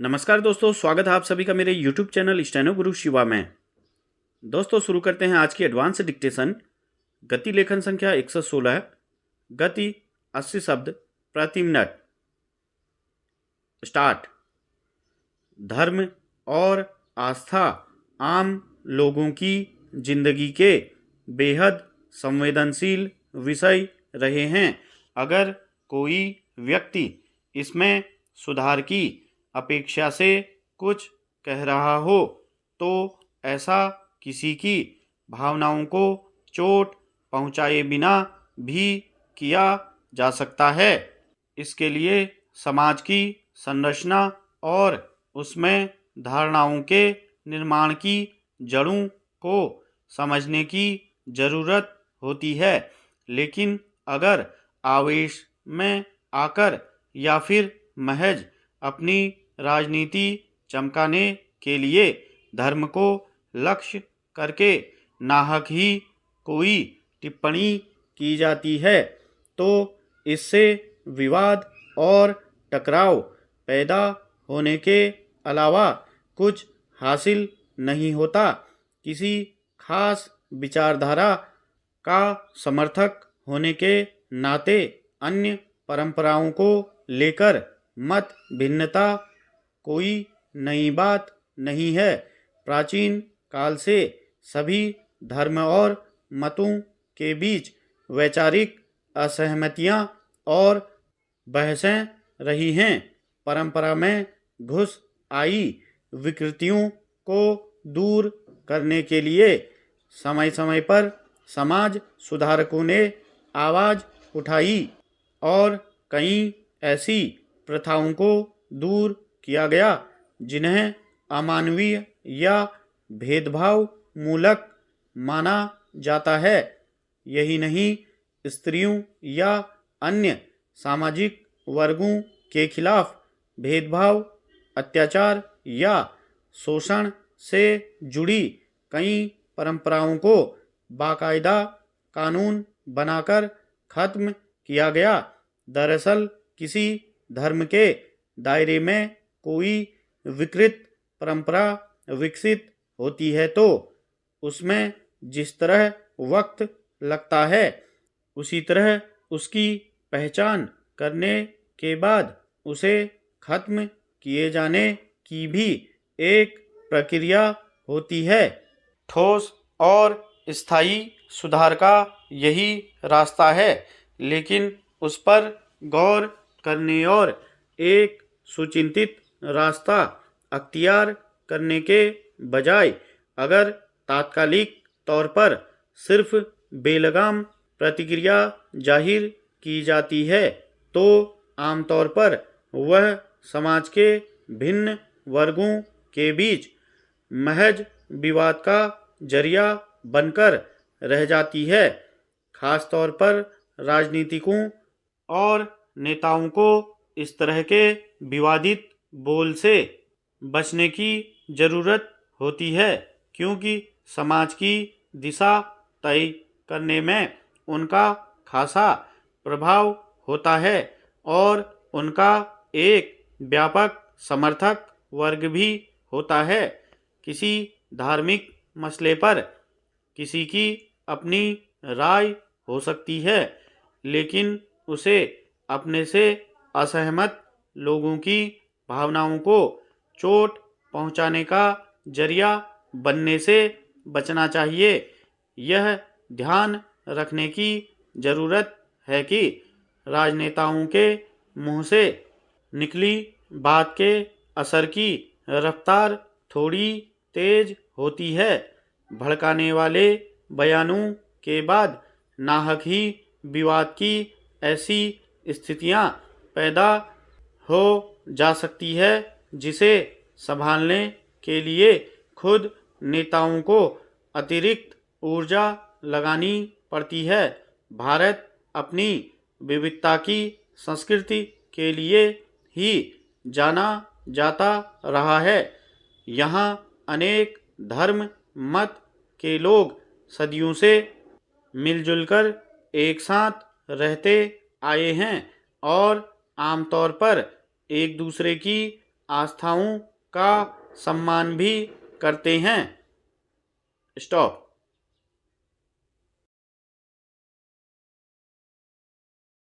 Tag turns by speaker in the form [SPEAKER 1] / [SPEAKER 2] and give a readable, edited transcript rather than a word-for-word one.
[SPEAKER 1] नमस्कार दोस्तों, स्वागत है आप सभी का मेरे YouTube चैनल स्टेनो गुरु शिवा में। दोस्तों शुरू करते हैं आज की एडवांस डिक्टेशन। गति लेखन संख्या 116। गति 80 शब्द प्रति मिनट। स्टार्ट। धर्म और आस्था आम लोगों की जिंदगी के बेहद संवेदनशील विषय रहे हैं। अगर कोई व्यक्ति इसमें सुधार की अपेक्षा से कुछ कह रहा हो तो ऐसा किसी की भावनाओं को चोट पहुंचाए बिना भी किया जा सकता है। इसके लिए समाज की संरचना और उसमें धारणाओं के निर्माण की जड़ों को समझने की जरूरत होती है। लेकिन अगर आवेश में आकर या फिर महज अपनी राजनीति चमकाने के लिए धर्म को लक्ष्य करके नाहक ही कोई टिप्पणी की जाती है तो इससे विवाद और टकराव पैदा होने के अलावा कुछ हासिल नहीं होता। किसी खास विचारधारा का समर्थक होने के नाते अन्य परंपराओं को लेकर मत भिन्नता कोई नई बात नहीं है। प्राचीन काल से सभी धर्म और मतों के बीच वैचारिक असहमतियां और बहसें रही हैं। परंपरा में घुस आई विकृतियों को दूर करने के लिए समय समय पर समाज सुधारकों ने आवाज़ उठाई और कई ऐसी प्रथाओं को दूर किया गया जिन्हें अमानवीय या भेदभाव मूलक माना जाता है। यही नहीं, स्त्रियों या अन्य सामाजिक वर्गों के खिलाफ भेदभाव, अत्याचार या शोषण से जुड़ी कई परंपराओं को बाकायदा कानून बनाकर खत्म किया गया। दरअसल किसी धर्म के दायरे में कोई विकृत परंपरा विकसित होती है तो उसमें जिस तरह वक्त लगता है उसी तरह उसकी पहचान करने के बाद उसे खत्म किए जाने की भी एक प्रक्रिया होती है। ठोस और स्थायी सुधार का यही रास्ता है, लेकिन उस पर गौर करने और एक सुचिंतित रास्ता अख्तियार करने के बजाय अगर तात्कालिक तौर पर सिर्फ बेलगाम प्रतिक्रिया जाहिर की जाती है तो आमतौर पर वह समाज के भिन्न वर्गों के बीच महज विवाद का जरिया बनकर रह जाती है। खास तौर पर राजनीतिकों और नेताओं को इस तरह के विवादित बोल से बचने की जरूरत होती है, क्योंकि समाज की दिशा तय करने में उनका खासा प्रभाव होता है और उनका एक व्यापक समर्थक वर्ग भी होता है। किसी धार्मिक मसले पर किसी की अपनी राय हो सकती है, लेकिन उसे अपने से असहमत लोगों की भावनाओं को चोट पहुंचाने का जरिया बनने से बचना चाहिए। यह ध्यान रखने की जरूरत है कि राजनेताओं के मुंह से निकली बात के असर की रफ्तार थोड़ी तेज होती है। भड़काने वाले बयानों के बाद नाहक ही विवाद की ऐसी स्थितियां पैदा हो जा सकती है जिसे संभालने के लिए खुद नेताओं को अतिरिक्त ऊर्जा लगानी पड़ती है। भारत अपनी विविधता की संस्कृति के लिए ही जाना जाता रहा है। यहाँ अनेक धर्म मत के लोग सदियों से मिलजुल कर एक साथ रहते आए हैं और आमतौर पर एक दूसरे की आस्थाओं का सम्मान भी करते हैं। स्टॉप।